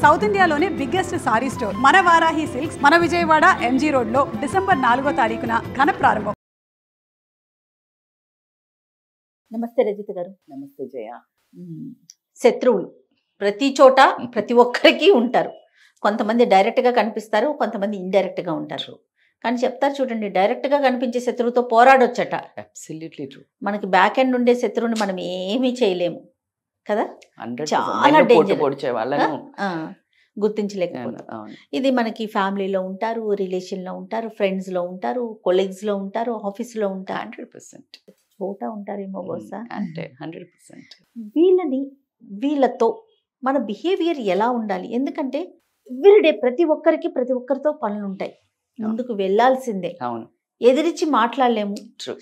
South ఇండియాలోనే biggest sorry store మన Varahi silks మన విజయవాడ ఎంజీ రోడ్ లో డిసెంబర్ 4వ తారీఖున ఘన ప్రారంభం. నమస్తే రజిత గారు. నమస్తే జయ. శత్రువులు ప్రతి చోట ప్రతి ఒక్కరికి ఉంటారు. కొంతమంది డైరెక్ట్గా కనిపిస్తారు, కొంతమంది ఇండైరెక్ట్గా ఉంటారు. కానీ చెప్తారు చూడండి, డైరెక్ట్గా కనిపించే శత్రువుతో పోరాడొచ్చట. Absolutely true. మనకి బ్యాక్ ఎండ్ ఉండే శత్రువుని మనం ఏమీ చేయలేము కదా. చాలా డేంజర్. గుర్తించలేకపోతాం. ఇది మనకి ఫ్యామిలీలో ఉంటారు, రిలేషన్లో ఉంటారు, ఫ్రెండ్స్లో ఉంటారు, కొలీగ్స్లో ఉంటారు, ఆఫీస్లో ఉంటారు, 100% చోట ఉంటారేమో బహుశా. అంటే 100% వీళ్ళతో మన బిహేవియర్ ఎలా ఉండాలి? ఎందుకంటే ఎవ్రీడే ప్రతి ఒక్కరితో పనులు ఉంటాయి. ముందుకు వెళ్ళాల్సిందే. అవును. ఎదిరించి మాట్లాడలేము.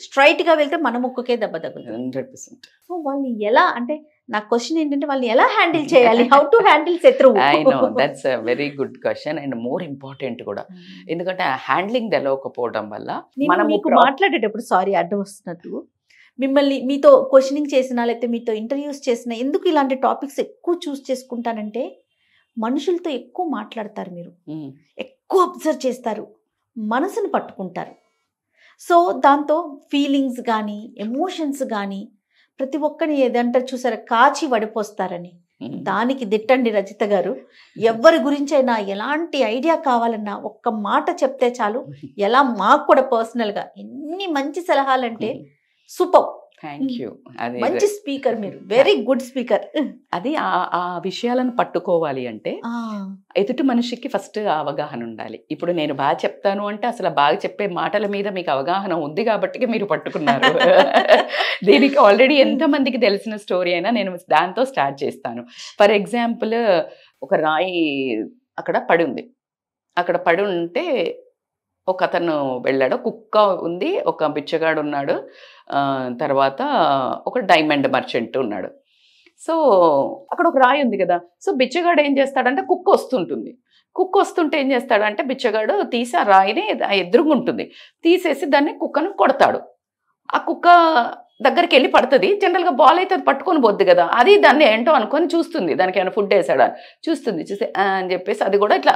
స్ట్రైట్ గా వెళ్తే మన ముక్కుకే దెబ్బ తగ్గుతుంది. 100%. సో వాళ్ళు ఎలా, అంటే నా క్వశ్చన్ ఏంటంటే వాళ్ళు ఎలా హ్యాండిల్ చేయాలి? హౌ టు హ్యాండిల్ శత్రువు? I know that's a very good question and more important కూడా. ఎందుకంటే ఆ హ్యాండ్లింగ్ తెలవకపోవడం వల్ల మనం మీకు మాట్లాడేటప్పుడు, సారీ అడ్డం వస్తున్నట్టు, మిమ్మల్ని మీతో క్వశ్చనింగ్ చేసినా లేకపోతే మీతో ఇంటర్వ్యూస్ చేసినా ఎందుకు ఇలాంటి టాపిక్స్ ఎక్కువ చూస్ చేసుకుంటానంటే, మనుషులతో ఎక్కువ మాట్లాడతారు, మీరు ఎక్కువ అబ్జర్వ్ చేస్తారు, మనసును పట్టుకుంటారు. సో దాంతో ఫీలింగ్స్ కానీ ఎమోషన్స్ కానీ ప్రతి ఒక్కరిని ఏదంటారు చూసారా, కాచి వడిపోస్తారని. దానికి దిట్టండి రజిత గారు. ఎవరి గురించైనా ఎలాంటి ఐడియా కావాలన్నా ఒక్క మాట చెప్తే చాలు. ఎలా మాకు కూడా పర్సనల్గా ఎన్ని మంచి సలహాలంటే సూపర్. Thank you. అది మంచి స్పీకర్, మీరు వెరీ గుడ్ స్పీకర్. అది ఆ విషయాలను పట్టుకోవాలి అంటే ఎదుటి మనిషికి ఫస్ట్ అవగాహన ఉండాలి. ఇప్పుడు నేను బాగా చెప్తాను అంటే అసలు బాగా చెప్పే మాటల మీద మీకు అవగాహన ఉంది కాబట్టి మీరు పట్టుకున్నారు. దీనికి ఆల్రెడీ ఎంతమందికి తెలిసిన స్టోరీ అయినా నేను దాంతో స్టార్ట్ చేస్తాను. ఫర్ ఎగ్జాంపుల్, ఒక రాయి అక్కడ పడి ఉంది. అక్కడ పడి ఉంటే ఒక అతను వెళ్ళాడు, కుక్క ఉంది, ఒక బిచ్చగాడు ఉన్నాడు, తర్వాత ఒక డైమండ్ మర్చెంట్ ఉన్నాడు. సో అక్కడ ఒక రాయి ఉంది కదా. సో బిచ్చగాడు ఏం చేస్తాడంటే, కుక్క వస్తుంటుంది. కుక్క వస్తుంటే ఏం చేస్తాడంటే, బిచ్చగాడు తీసి ఆ రాయిని ఎదురుగుంటుంది తీసేసి దాన్ని కుక్కను కొడతాడు. ఆ కుక్క దగ్గరికి వెళ్ళి పడుతుంది. జనరల్గా బాల్ అయితే అది పట్టుకొని పోద్ది కదా, అది దాన్ని ఏంటో అనుకొని చూస్తుంది, దానికి ఏమైనా ఫుడ్ వేసాడా చూస్తుంది. చూసి అని చెప్పేసి అది కూడా ఇట్లా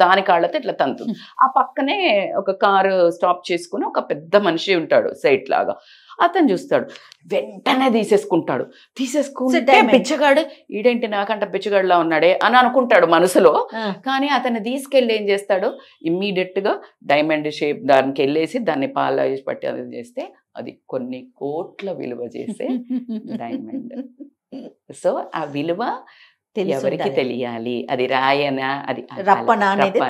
దాని కాళ్ళతో ఇట్లా తంతుంది. ఆ పక్కనే ఒక కారు స్టాప్ చేసుకుని ఒక పెద్ద మనిషి ఉంటాడు సైట్ లాగా, అతను చూస్తాడు, వెంటనే తీసేసుకుంటే బిచ్చగాడు ఈడేంటి నాకంట బిచ్చగాడులా ఉన్నాడే అని అనుకుంటాడు మనసులో. కానీ అతన్ని తీసుకెళ్ళి ఏం చేస్తాడు, ఇమ్మీడియట్ గా డైమండ్ షేప్ దానికి వెళ్ళేసి దాన్ని పాలిష్ పట్టి అది చేస్తే అది కొన్ని కోట్ల విలువ చేసే డైమండ్. సో ఆ విలువ ఎవరికి తెలియాలి, అది రాయనా అది రప్పనా అనేది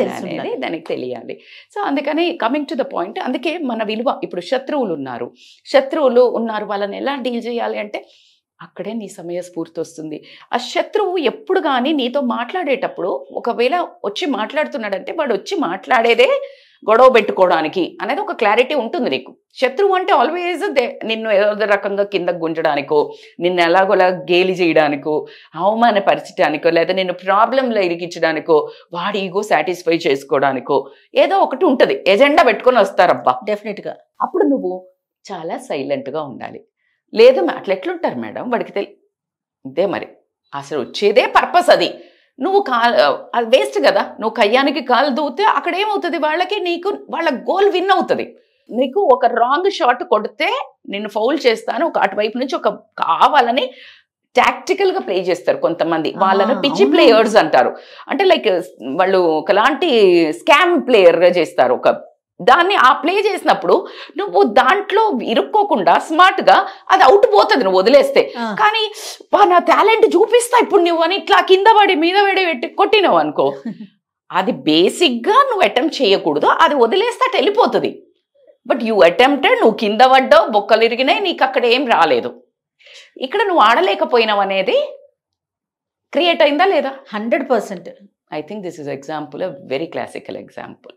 దానికి తెలియాలి. సో అందుకని కమింగ్ టు ద పాయింట్, అందుకే మన విలువ. ఇప్పుడు శత్రువులు ఉన్నారు వాళ్ళని ఎలా డీల్ చేయాలి అంటే, అక్కడే నీ సమయస్ఫూర్తి వస్తుంది. ఆ శత్రువు ఎప్పుడు కానీ నీతో మాట్లాడేటప్పుడు ఒకవేళ వచ్చి మాట్లాడుతున్నాడంటే వాడు వచ్చి మాట్లాడేదే గొడవ పెట్టుకోవడానికి అనేది ఒక క్లారిటీ ఉంటుంది నీకు. శత్రువు అంటే ఆల్వేజ్ నిన్ను ఏదో రకంగా కిందకు గుంజడానికో, నిన్ను ఎలాగోలా గేలి చేయడానికో, అవమానపరచడానికో, లేదా నిన్ను ప్రాబ్లంలో ఇరికించడానికో, వాడి ఈగో సాటిస్ఫై చేసుకోవడానికో ఏదో ఒకటి ఉంటుంది, ఎజెండా పెట్టుకొని వస్తారబ్బా డెఫినెట్గా. అప్పుడు నువ్వు చాలా సైలెంట్గా ఉండాలి. లేదు అట్లా ఎట్లుంటారు మేడం, వాడికి ఇదే మరి అసలు వచ్చేదే పర్పస్. అది నువ్వు అది వేస్ట్ కదా. నువ్వు కయ్యానికి కాలు దూతే అక్కడ ఏమవుతుంది, వాళ్ళ గోల్ విన్ అవుతుంది. నీకు ఒక రాంగ్ షాట్ కొడితే నిన్ను ఫౌల్ చేస్తాను, ఒక అటువైపు నుంచి ఒక కావాలని టాక్టికల్ గా ప్లే చేస్తారు కొంతమంది. వాళ్ళని పిచ్చి ప్లేయర్స్ అంటారు. అంటే లైక్ వాళ్ళు ఒకలాంటి స్కామ్ ప్లేయర్ గా చేస్తారు. దాన్ని ఆ ప్లే చేసినప్పుడు నువ్వు దాంట్లో ఇరుక్కోకుండా స్మార్ట్ గా అది అవుట్ పోతుంది నువ్వు వదిలేస్తే. కానీ నా టాలెంట్ చూపిస్తా ఇప్పుడు నువ్వు అని ఇట్లా కింద పడి మీద పెట్టి కొట్టినావు అనుకో, అది బేసిక్ గా నువ్వు అటెంప్ట్ చేయకూడదు, అది వదిలేస్తే అటు వెళ్ళిపోతుంది. బట్ యూ అటెంప్టెడ్, నువ్వు కింద పడ్డావు, బొక్కలు ఇరిగినాయి, నీకు అక్కడ ఏం రాలేదు. ఇక్కడ నువ్వు ఆడలేకపోయినావు అనేది క్రియేట్ అయిందా లేదా? 100%. I think this is example, very classical example.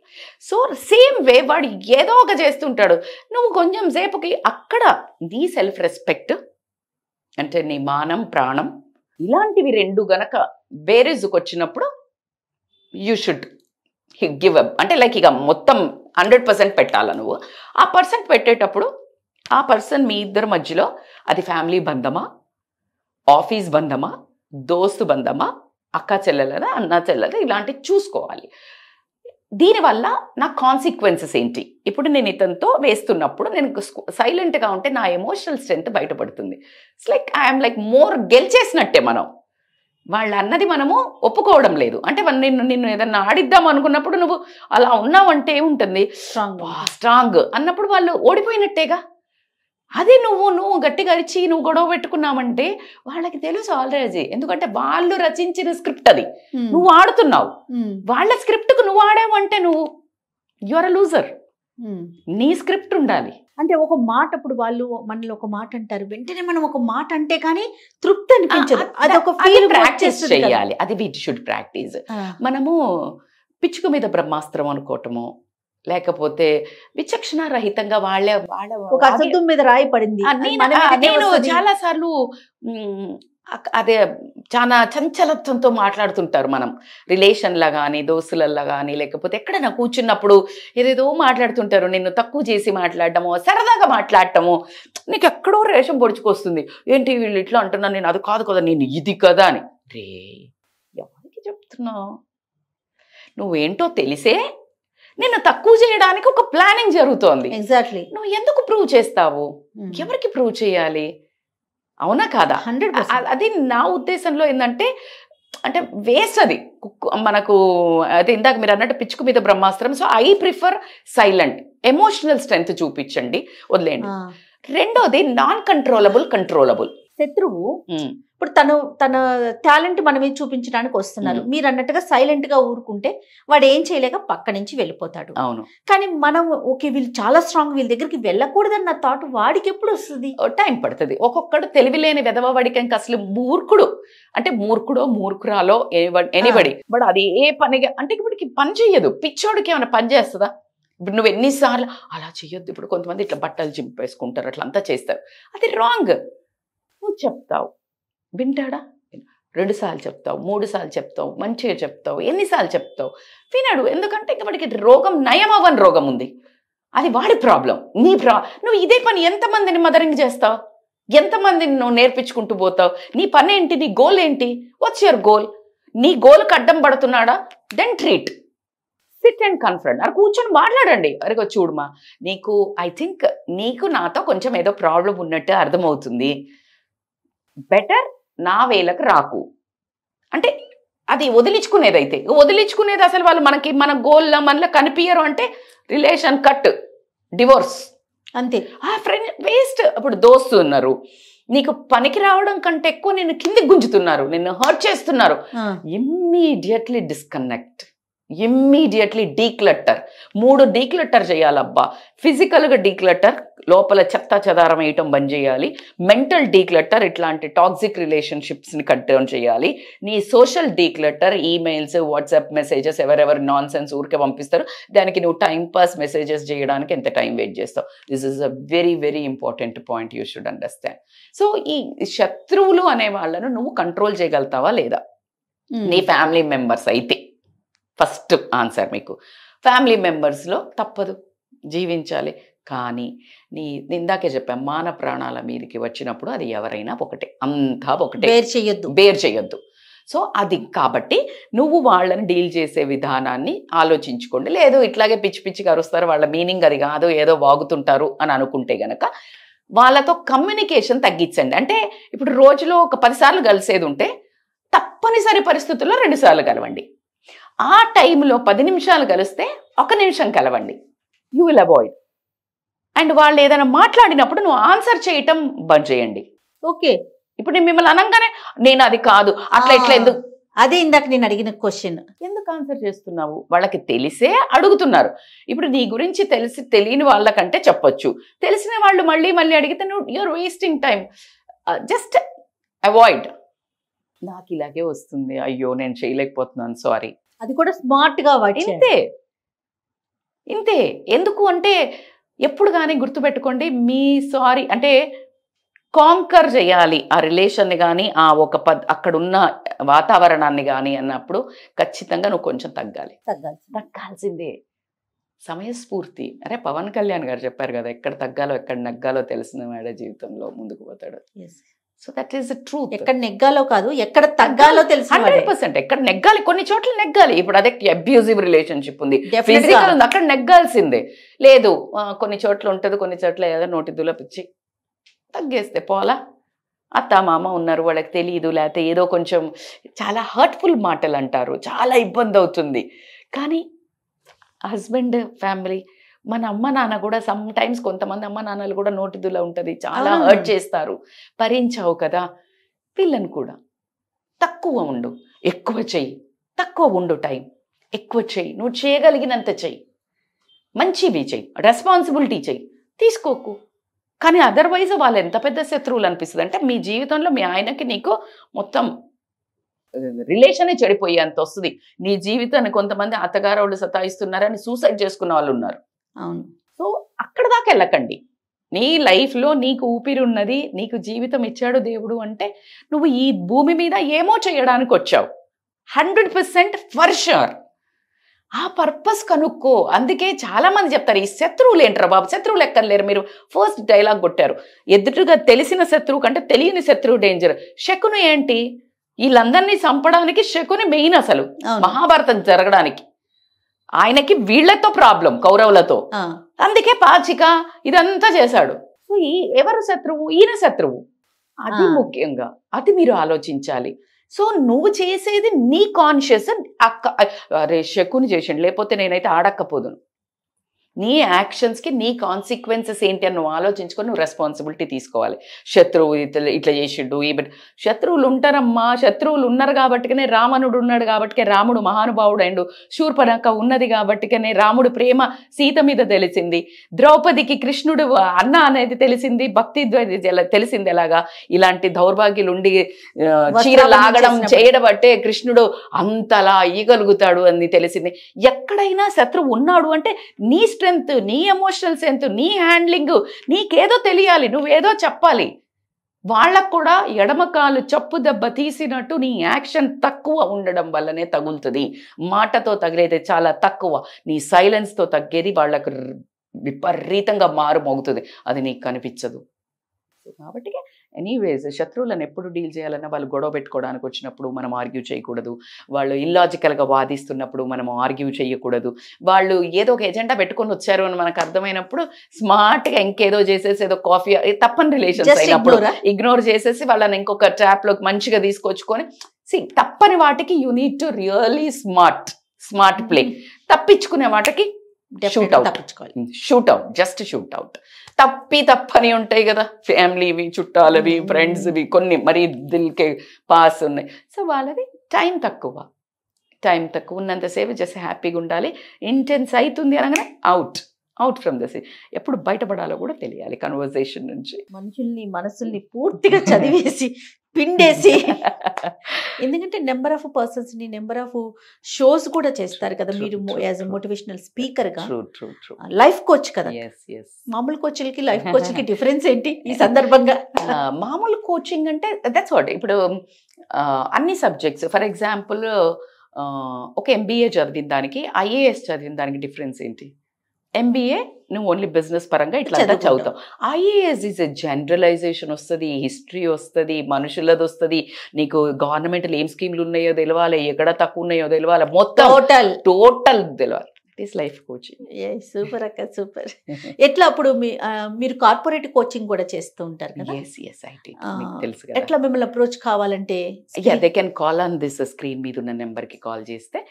So same way వాడు ఏదో ఒక చేస్తుంటాడు, నువ్వు కొంచెం సేపుకి అక్కడ నీ సెల్ఫ్ రెస్పెక్ట్ అంటే నీ మానం ప్రాణం ఇలాంటివి రెండు గనక బేరేజ్కి వచ్చినప్పుడు యూ షుడ్ గివ్ అప్. అంటే లైక్ ఇక మొత్తం 100% పెట్టాలా నువ్వు. ఆ పర్సెంట్ పెట్టేటప్పుడు ఆ పర్సన్ మీ ఇద్దరి మధ్యలో అది ఫ్యామిలీ బంధమా, ఆఫీస్ బంధమా, దోస్తు బంధమా అక్క చెల్లెలదా అన్న చెల్లెలదా ఇలాంటివి చూసుకోవాలి. దీనివల్ల నా కాన్సిక్వెన్సెస్ ఏంటి? ఇప్పుడు నేను ఇతనితో వేస్తున్నప్పుడు నేను సైలెంట్గా ఉంటే నా ఎమోషనల్ స్ట్రెంత్ బయటపడుతుంది. It's like I'm like more గెలిచేసినట్టే. మనం వాళ్ళు అన్నది మనము ఒప్పుకోవడం లేదు అంటే నిన్ను ఏదన్నా ఆడిద్దాం అనుకున్నప్పుడు నువ్వు అలా ఉన్నావంటే ఏముంటుంది, స్ట్రాంగ్ అన్నప్పుడు వాళ్ళు ఓడిపోయినట్టేగా. అది నువ్వు గట్టిగా అరిచి నువ్వు గొడవ పెట్టుకున్నావంటే వాళ్ళకి తెలుసు ఆల్రెడీ, ఎందుకంటే వాళ్ళు రచించిన స్క్రిప్ట్ అది, నువ్వు ఆడుతున్నావు. వాళ్ళ స్క్రిప్ట్కు నువ్వు ఆడావంటే నువ్వు యువర్ అ లూజర్. నీ స్క్రిప్ట్ ఉండాలి. అంటే ఒక మాట, ఇప్పుడు వాళ్ళు మనలో ఒక మాట అంటారు, వెంటనే మనం ఒక మాట అంటే కానీ తృప్తి అనిపించదు. అదొక ఫీల్ ప్రాక్టీస్ చేయాలి. అది వి షుడ్ ప్రాక్టీస్. మనము పిచ్చుక మీద బ్రహ్మాస్త్రం అనుకోవటము, లేకపోతే విచక్షణ రహితంగా వాళ్ళ ఒక అసత్వం మీద రాయి పడింది. నేను చాలా సార్లు అదే చాలా చంచలత్వంతో మాట్లాడుతుంటారు. మనం రిలేషన్లా కానీ దోస్తులల్లా కానీ లేకపోతే ఎక్కడైనా కూర్చున్నప్పుడు ఏదేదో మాట్లాడుతుంటారు. నిన్ను తక్కువ చేసి మాట్లాడటము, సరదాగా మాట్లాడటము, నీకు ఎక్కడో రేషం పొడుచుకొస్తుంది. ఏంటి వీళ్ళు ఇట్లా అంటున్నాను, నేను అది కాదు కదా, నేను ఇది కదా అని. రే ఎవరికి చెప్తున్నావు? నువ్వేంటో తెలిసే నిన్ను తక్కువ చేయడానికి ఒక ప్లానింగ్ జరుగుతోంది. ఎగ్జాక్ట్లీ. నువ్వు ఎందుకు ప్రూవ్ చేస్తావు? ఎవరికి ప్రూవ్ చేయాలి? అవునా కాదా? 100%. అది నా ఉద్దేశంలో ఏంటంటే అంటే వేస్ట్ అది మనకు. అదే ఇందాక మీరు అన్నట్టు పిచ్చుకు మీద బ్రహ్మాస్త్రం. So I prefer silent. Emotional strength చూపించండి, వదిలేండి. రెండోది నాన్ కంట్రోలబుల్. శత్రువు ఇప్పుడు తన టాలెంట్ మన మీద చూపించడానికి వస్తున్నారు. మీరు అన్నట్టుగా సైలెంట్ గా ఊరుకుంటే వాడు ఏం చేయలేక పక్క నుంచి వెళ్ళిపోతాడు. అవును. కానీ మనం ఓకే వీళ్ళు చాలా స్ట్రాంగ్, వీళ్ళ దగ్గరికి వెళ్ళకూడదన్న థాట్ వాడికి ఎప్పుడు వస్తుంది? టైం పడుతుంది. ఒక్కొక్కడు తెలివిలేని వెదవవాడికి ఇంకా అసలు మూర్ఖుడు అంటే మూర్ఖురాలో ఎనీబడి బట్ అది ఏ పనిగా అంటే ఇప్పటికి పని చెయ్యదు. పిచ్చోడికి ఏమైనా పని చేస్తుందా? ఇప్పుడు నువ్వు ఎన్నిసార్లు అలా చెయ్యొద్దు. ఇప్పుడు కొంతమంది ఇట్లా బట్టలు చింపేసుకుంటారు, అట్లా అంతా చేస్తారు. అది రాంగ్. నువ్వు చెప్తావు, వింటాడా? 2 సార్లు చెప్తావు, 3 సార్లు చెప్తావు, మంచిగా చెప్తావు, ఎన్నిసార్లు చెప్తావు, వినడు. ఎందుకంటే ఇక వాడికి రోగం నయం అవ్వని రోగం ఉంది. అది వాడి ప్రాబ్లం. నువ్వు ఇదే పని ఎంతమందిని మదరింగ్ చేస్తావు? ఎంతమందిని నువ్వు నేర్పించుకుంటూ పోతావు? నీ పని ఏంటి? నీ గోల్ ఏంటి? What's your goal? నీ గోల్కి అడ్డం పడుతున్నాడా? Then treat. Sit and confront. అది కూర్చొని మాట్లాడండి. అరే చూడమా, ఐ థింక్ నీకు నాతో కొంచెం ఏదో ప్రాబ్లం ఉన్నట్టు అర్థమవుతుంది. బెటర్ నా వేలకు రాకు అంటే అది వదిలించుకునేది. అసలు వాళ్ళు మన గోల్లో మనలో కనిపించరు అంటే రిలేషన్ కట్, డివోర్స్ అంతే. Friend waste. అప్పుడు దోస్తు ఉన్నారు, నీకు పనికి రావడం కంటే ఎక్కువ నిన్ను కిందికి గుంజుతున్నారు, నిన్ను హర్ట్ చేస్తున్నారు. Immediately disconnect, immediately declutter. 3 declutter చేయాలబ్బా. ఫిజికల్గా డీక్లటర్, లోపల చెత్త చెదారం వేయటం బంద్ చేయాలి. మెంటల్ డీక్లటర్, ఇట్లాంటి టాక్సిక్ రిలేషన్షిప్స్ని కట్ డౌన్ చేయాలి. నీ social declutter, emails, WhatsApp messages, ఎవరెవరు నాన్ సెన్స్ ఊరికే పంపిస్తారు, దానికి నువ్వు టైం పాస్ మెసేజెస్ చేయడానికి ఎంత టైం వెయిట్ చేస్తావు? This is a very very important point you should understand. So ఈ శత్రువులు అనే వాళ్ళను నువ్వు కంట్రోల్ చేయగలుగుతావా లేదా? నీ ఫ్యామిలీ మెంబర్స్ అయితే ఫస్ట్ ఆన్సర్ మీకు. ఫ్యామిలీ మెంబర్స్లో తప్పదు, జీవించాలి. కానీ ఇందాకే చెప్పాం, మాన ప్రాణాల మీదకి వచ్చినప్పుడు అది ఎవరైనా ఒకటే, అంతా ఒకటే, బేర్ చేయొద్దు. సో అది కాబట్టి నువ్వు వాళ్ళని డీల్ చేసే విధానాన్ని ఆలోచించుకోండి. లేదు ఇట్లాగే పిచ్చి పిచ్చిగా అరుస్తారు, వాళ్ళ మీనింగ్ అది కాదు, ఏదో వాగుతుంటారు అని అనుకుంటే గనక వాళ్ళతో కమ్యూనికేషన్ తగ్గించండి. అంటే ఇప్పుడు రోజులో ఒక 10 సార్లు కలిసేది ఉంటే తప్పనిసరి పరిస్థితుల్లో 2 సార్లు కలవండి. ఆ టైంలో 10 నిమిషాలు కలిస్తే 1 నిమిషం కలవండి. You will avoid. అండ్ వాళ్ళు ఏదైనా మాట్లాడినప్పుడు నువ్వు ఆన్సర్ చేయటం బంద్ చేయండి. ఓకే. ఇప్పుడు నేను మిమ్మల్ని అనగానే నేను అది కాదు అట్లా ఇట్లా ఎందుకు, అదే ఇందాక నేను అడిగిన క్వశ్చన్, ఎందుకు ఆన్సర్ చేస్తున్నావు? వాళ్ళకి తెలిసే అడుగుతున్నారు. ఇప్పుడు నీ గురించి తెలియని వాళ్ళకంటే చెప్పొచ్చు, తెలిసిన వాళ్ళు మళ్ళీ మళ్ళీ అడిగితే నువ్వు you're wasting time. Just avoid. నాకు ఇలాగే వస్తుంది, అయ్యో నేను చేయలేకపోతున్నాను, సారీ. అది కూడా స్మార్ట్ గా ఇంతే. ఎందుకు అంటే ఎప్పుడు కానీ గుర్తుపెట్టుకోండి, మీ సారీ అంటే కాంకర్ చేయాలి ఆ రిలేషన్ని కానీ, ఆ ఒక అక్కడున్న వాతావరణాన్ని కానీ అన్నప్పుడు ఖచ్చితంగా నువ్వు కొంచెం తగ్గాల్సిందే. సమయస్ఫూర్తి. అరే పవన్ కళ్యాణ్ గారు చెప్పారు కదా, ఎక్కడ తగ్గాలో ఎక్కడ నగ్గాలో తెలిసిన వాడే జీవితంలో ముందుకు పోతాడు. So that is the truth. ఎక్కడ నెగ్గాలో కాదు, ఎక్కడ తగ్గాలో తెలిసి 100% ఎక్కడ నెగ్గాలి, కొన్ని చోట్ల నెగ్గాలి. ఇప్పుడు అదే అబ్యూజివ్ రిలేషన్షిప్ ఉంది, Definitely ఫిజికల్ ఉంది, అక్కడ నెగ్గాల్సిందే. లేదు కొన్ని చోట్ల ఉంటుంది, కొన్ని చోట్ల ఏదో నోటి దులపిచ్చి తగ్గేస్తే పోలా. అత్త మామ ఉన్నారు, వాళ్ళకి తెలియదు, లేకపోతే ఏదో కొంచెం చాలా హర్ట్ఫుల్ మాటలు అంటారు, చాలా ఇబ్బంది అవుతుంది. కానీ హస్బెండ్ ఫ్యామిలీ, మన అమ్మ నాన్న కూడా సమ్ టైమ్స్ కొంతమంది అమ్మ నాన్నలు కూడా నోటిదులా ఉంటుంది, చాలా హర్ట్ చేస్తారు. భరించావు కదా, పిల్లని కూడా తక్కువ ఉండు, ఎక్కువ చెయ్యి, తక్కువ ఉండు టైం, ఎక్కువ చెయ్యి, నువ్వు చేయగలిగినంత చెయ్యి, మంచివి చెయ్యి, రెస్పాన్సిబిలిటీ చెయ్యి, తీసుకోకు. కానీ అదర్వైజ్ వాళ్ళు ఎంత పెద్ద శత్రువులు అనిపిస్తుంది అంటే మీ జీవితంలో మీ ఆయనకి నీకు మొత్తం రిలేషనే చెడిపోయేంత వస్తుంది. నీ జీవితాన్ని కొంతమంది అత్తగారు వాళ్ళు సతాయిస్తున్నారని సూసైడ్ చేసుకున్న వాళ్ళు ఉన్నారు. అవును. సో అక్కడ దాకా వెళ్ళకండి. నీ లైఫ్లో నీకు ఊపిరి ఉన్నది, నీకు జీవితం ఇచ్చాడు దేవుడు అంటే నువ్వు ఈ భూమి మీద ఏమో చేయడానికి వచ్చావు. 100% ఫర్ షూర్ ఆ పర్పస్ కనుక్కో. అందుకే చాలా మంది చెప్తారు ఈ శత్రువులు ఏంట్రా బాబు, శత్రువులు ఎక్కర్లేరు. మీరు ఫస్ట్ డైలాగ్ కొట్టారు, ఎదుటిగా తెలిసిన శత్రువు కంటే తెలియని శత్రువు డేంజర్. శకుని ఏంటి, వీళ్ళందరినీ చంపడానికి శకుని మెయిన్ అసలు మహాభారతం జరగడానికి. ఆయనకి వీళ్లతో ప్రాబ్లం, కౌరవులతో. అందుకే పాచిక ఇదంతా చేశాడు. సో ఎవరు శత్రువు, ఈయన శత్రువు. అది ముఖ్యంగా అది మీరు ఆలోచించాలి. సో నువ్వు చేసేది నీ కాన్షియస్. అరే శకుని చేసిండు, లేకపోతే నేనైతే ఆడక్కపోదును. నీ యాక్షన్స్కి నీ కాన్సిక్వెన్సెస్ ఏంటి అని నువ్వు ఆలోచించుకొని నువ్వు రెస్పాన్సిబిలిటీ తీసుకోవాలి. శత్రువు ఇట్లా చేసిండు, శత్రువులు ఉంటారమ్మా. శత్రువులు ఉన్నారు కాబట్టికనే రావణుడు ఉన్నాడు, కాబట్టికే రాముడు మహానుభావుడు అయిండు. శూర్పణఖ ఉన్నది కాబట్టికనే రాముడు ప్రేమ సీత మీద తెలిసింది. ద్రౌపదికి కృష్ణుడు అన్న అనేది తెలిసింది, భక్తి తెలిసింది. ఎలాగా ఇలాంటి దౌర్భాగ్యులు ఉండి చీర లాగడం చేయడం బట్టే కృష్ణుడు అంతలా ఇయ్యగలుగుతాడు అని తెలిసింది. ఎక్కడైనా శత్రువు ఉన్నాడు అంటే నీ స్ట్రెంగ్త్, నీ ఎమోషనల్ స్ట్రెంగ్త్, నీ హ్యాండ్లింగ్, నీకేదో తెలియాలి, నువ్వేదో చెప్పాలి. వాళ్ళకు కూడా ఎడమకాలు చప్పు దెబ్బ తీసినట్టు నీ యాక్షన్ తక్కువ ఉండడం వల్లనే తగులుతుంది. మాటతో తగిలేది చాలా తక్కువ, నీ సైలెన్స్తో తగ్గేది వాళ్ళకు విపరీతంగా మారుమోగుతుంది. అది నీకు కనిపించదు. కాబట్టి ఎనీవేస్ శత్రువులను ఎప్పుడు డీల్ చేయాలన్నా వాళ్ళు గొడవ పెట్టుకోవడానికి వచ్చినప్పుడు మనం ఆర్గ్యూ చేయకూడదు. వాళ్ళు ఇల్లాజికల్గా వాదిస్తున్నప్పుడు మనం ఆర్గ్యూ చేయకూడదు. వాళ్ళు ఏదో ఒక ఎజెండా పెట్టుకొని వచ్చారు అని మనకు అర్థమైనప్పుడు స్మార్ట్గా ఇంకేదో చేసేసి ఏదో కాఫీ తప్పని రిలేషన్స్ అయినప్పుడు ఇగ్నోర్ చేసేసి వాళ్ళని ఇంకొక ట్రాప్లోకి మంచిగా తీసుకొచ్చుకొని తప్పని వాటికి you need to really smart play. తప్పించుకునే వాటికి shoot out, just shoot out. తప్పని ఉంటాయి కదా, ఫ్యామిలీవి, చుట్టాలవి, ఫ్రెండ్స్వి, కొన్ని మరి దిల్కే పాస్ ఉన్నాయి. సో వాళ్ళది టైం తక్కువ ఉన్నంతసేపు జస్ట్ హ్యాపీగా ఉండాలి. ఇంటెన్స్ అవుతుంది అనగానే అవుట్ ఫ్రమ్ ద సీన్. ఎప్పుడు బయటపడాలో కూడా తెలియాలి కన్వర్సేషన్ నుంచి. మనుషుల్ని మనసుల్ని పూర్తిగా చదివేసి పిండేసి, ఎందుకంటే నెంబర్ ఆఫ్ పర్సన్స్ ని నెంబర్ ఆఫ్ షోస్ కూడా చేస్తారు కదా మీరు యాజ్ ఎ మోటివేషనల్ స్పీకర్ గా. లైఫ్ కోచ్ కదా, మామూలు కోచ్లకి లైఫ్ కోచ్లకి డిఫరెన్స్ ఏంటి ఈ సందర్భంగా? మామూలు కోచింగ్ అంటే దట్స్ వాట్. ఇప్పుడు అన్ని సబ్జెక్ట్స్, ఫర్ ఎగ్జాంపుల్ ఒక MBA చదివిన దానికి IAS చదివిన దానికి డిఫరెన్స్ ఏంటి? MBA నువ్వు ఓన్లీ బిజినెస్ పరంగా ఇట్లా చదువుతావు. IAS ఈజ్ ఎ జనరలైజేషన్ వస్తుంది, హిస్టరీ వస్తుంది, మనుషులది వస్తుంది, నీకు గవర్నమెంట్లో ఏం స్కీమ్లు ఉన్నాయో తెలియాలి, ఎక్కడ తక్కువ ఉన్నాయో తెలియాలి, మొత్తం టోటల్ తెలియాలి. It is life coaching. Super అక్క, సూపర్. ఎట్లా అప్పుడు మీరు కార్పొరేట్ కోచింగ్ కూడా చేస్తూ ఉంటారు కదా? తెలుసు. ఎట్లా మిమ్మల్ని అప్రోచ్ కావాలంటే they can call on this screen మీద ఉన్న నెంబర్కి కాల్ చేస్తే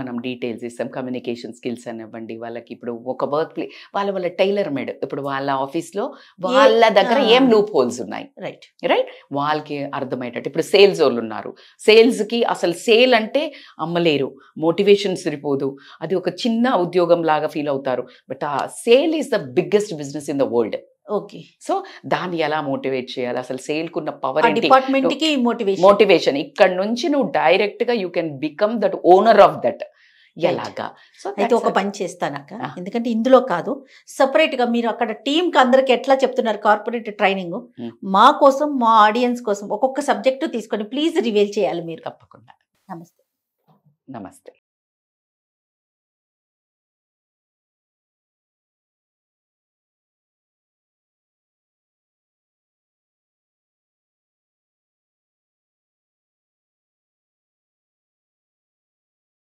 మనం డీటెయిల్స్ ఇస్తాం. కమ్యూనికేషన్ స్కిల్స్ అనివ్వండి, వాళ్ళకి ఇప్పుడు ఒక వర్క్ ప్లే వాళ్ళ టైలర్ మేడ్, ఇప్పుడు వాళ్ళ ఆఫీస్లో వాళ్ళ దగ్గర ఏం లూప్ హోల్స్ ఉన్నాయి, రైట్ వాళ్ళకి అర్థమయ్యేటట్టు. ఇప్పుడు సేల్స్ వాళ్ళు ఉన్నారు, సేల్స్కి అసలు సేల్ అంటే అమ్మలేరు, మోటివేషన్ సరిపోదు, అది ఒక చిన్న ఉద్యోగం లాగా ఫీల్ అవుతారు. బట్ ఆ sale is the biggest business in the world. Okay, so దాన్ని ఎలా మోటివేట్ చేయాలి, అసలు సేల్ కున్న పవర్ ఏంటి, డిపార్ట్మెంట్ కి మోటివేషన్. ఇక్కడ నుంచి నువ్వు డైరెక్ట్ గా you can become that owner of that. ఎలాగా? సో అయితే ఒక పని చేస్తానక్క, ఎందుకంటే ఇందులో కాదు, సపరేట్ గా మీరు అక్కడ టీమ్ కి అందరికి ఎట్లా చెప్తున్నారు కార్పొరేట్ ట్రైనింగ్, మా కోసం మా ఆడియన్స్ కోసం ఒక్కొక్క సబ్జెక్టు తీసుకొని ప్లీజ్ రివీల్ చేయాలి మీరు. తప్పకుండా. నమస్తే.